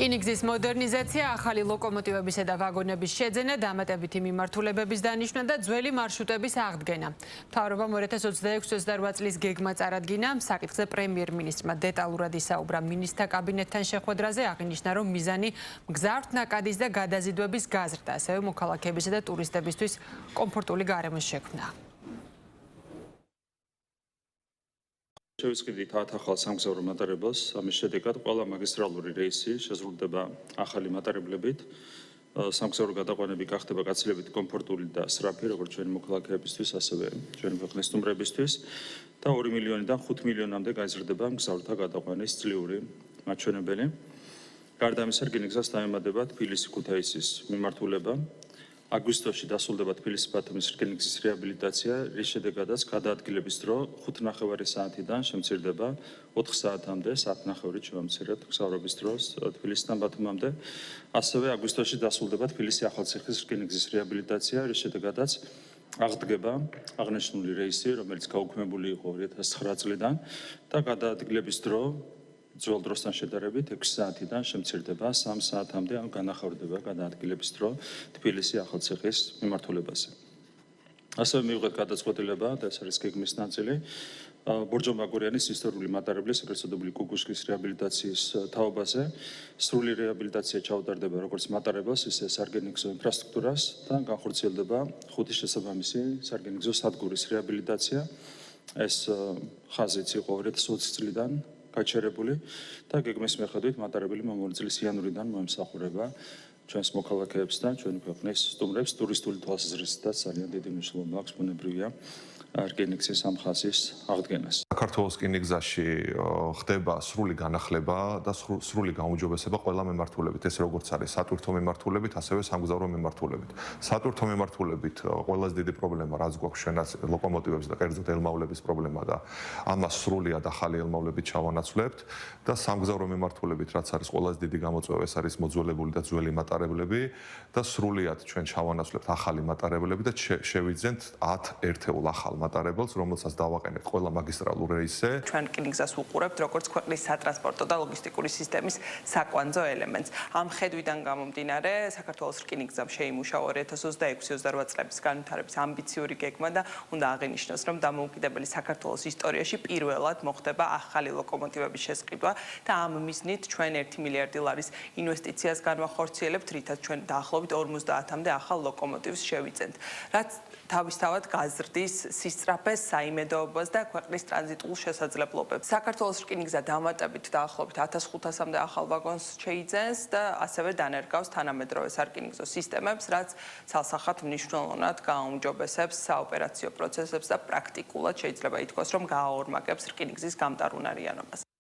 რკინიგზის მოდერნიზაცია, ახალი ლოკომოტივებისა და ვაგონების შეძენა, დამატებითი მიმართულებების დანიშვნა და ძველი მარშრუტების აღდგენა. მთავრობამ 2026-28 წლის გეგმა წარადგინა. საკითხზე პრემიერ-მინისტრმა დეტალურად ისაუბრა მინისტრთა კაბინეტთან შეხვედრაზე, აღინიშნა, რომ მიზანი მგზავრთ ნაკადის და გადაზიდვების გაზრდა, ასევე მოქალაქეებისა და ტურისტებისთვის კომფორტული გარემოს შექმნა. შევისყიდით 10 ახალ სამგზავრო მატარებელს, ამის შედეგად ყველა მაგისტრალური რეისი შეზღუდდება ახალი მატარებლებით. სამგზავრო გადაყვანები გახდება გაცილებით კომფორტული და სწრაფი, როგორც ჩვენი მოქალაქეებისთვის, ასევე ჩვენი ქვეყნის სტუმრებისთვის და 2 მილიონიდან 5 მილიონამდე გაიზრდება მგზავრთა გადაყვანის წლიური მაჩვენებელი. გარდა ამისა, რკინიგზას დაემატება თბილისი-ქუთაისის მიმართულება. აგვისტოში დასრულდება თბილისი-ბათუმის რკინიგზის რეაბილიტაცია, რის შედეგადაც გადაადგილების დრო 5.5 საათიდან შემცირდება 4 საათამდე, საათნახევრით შევამცირებთ მგზავრობის დროს თბილისიდან ბათუმამდე. ასევე აგვისტოში დასრულდება თბილისი-ახალციხის რკინიგზის რეაბილიტაცია, რის შედეგადაც აღდგება აღნიშნული რეისი, რომელიც გაუქმებული იყო 2009 წლიდან და გადაადგილების დრო ძველ დროსთან შედარებით 6 საათიდან შემცირდება 3 საათამდე, ან განახორციელდება გადაადგილების დრო თბილისი-ახალციხის მიმართულებაზე. ასევე მივიღეთ გადაწყვეტილება და ეს არის გეგმის ნაწილი. ბორჯომაგურიანის ისტორიული მატარებლის, ეგრეთ წოდებული კუკუშკის რეაბილიტაციის თაობაზე. სრული რეაბილიტაცია ჩაუტარდება როგორც მატარებელს, ისე სარგენიგზო ინფრასტრუქტურას და განხორციელდება 5 შესაბამისი სარგენიგზო სადგურის რეაბილიტაცია. ეს ხაზიც იყო 2020 წლიდან გაჩერებული და გეგმის მიხედვით მატარებელი მომავალ წლის იანვრიდან მოემსახურება ჩვენს მოქალაქეებს და ჩვენი ქვეყნის სტუმრებს. ტურისტული თვალსაზრისითაც ძალიან დიდი მნიშვნელობა აქვს ბუნებრივია რკინიგზის ამ ხაზის აღდგენას. საქართველოს რკინიგზაში ხდება სრული განახლება და სრული გაუმჯობესება ყველა მიმართულებით, ეს როგორც არის სატვირთო მიმართულებით, ასევე სამგზავრო მიმართულებით. სატვირთო მიმართულებით ყველაზე დიდი პრობლემა, რაც გვაქვს ჩვენაც ლოკომოტივების და კერძოდ ელმავლების პრობლემა და ამას სრულიად ახალი ელმავლებით ჩავანაცვლებთ და სამგზავრო მიმართულებით, რაც არის ყველაზე დიდი გამოწვევა, ეს არის მოძველებული და ძველი მატარებლები და სრულიად ჩვენ ჩავანაცვლებთ ახალი მატარებლები და შევიძენთ 10 ერთეულ ახალ მატარებელს, რომელსაც დავაყენებთ ყველა მაგისტრალურ რეისზე. ჩვენ რკინიგზას უყურებთ როგორც ქვეყნის სატრანსპორტო და ლოგისტიკური სისტემის საკვანძო ელემენტს. ამ ხედვიდან გამომდინარე, საქართველოს რკინიგზამ შეიმუშავა 2026-28 წლების განვითარების ამბიციური გეგმა და უნდა აღინიშნოს, რომ დამოუკიდებელი საქართველოს ისტორიაში პირველად მოხდება ახალი ლოკომოტივების შესყიდვა და ამ მიზნით ჩვენ 1 მილიარდი ლარის ინვესტიციას განვახორციელებთ, რითაც ჩვენ დაახლოებით 50-მდე ახალ ლოკომოტივს შევიძენთ. რაც თავისთავად გაზრდის სისწრაფეს, საიმედოობას და ქვეყნის ტრანზიტულ შესაძლებლობებს. საქართველოს რკინიგზა დამატებით დაახლოებით 1500-მდე ახალ ვაგონს შეიძენს და ასევე დანერგავს თანამედროვე სარკინიგზო სისტემებს, რაც ცალსახად მნიშვნელოვნად გააუმჯობესებს საოპერაციო პროცესებს და პრაქტიკულად შეიძლება ითქვას, რომ გააორმაგებს რკინიგზის გამტარუნარიანობას.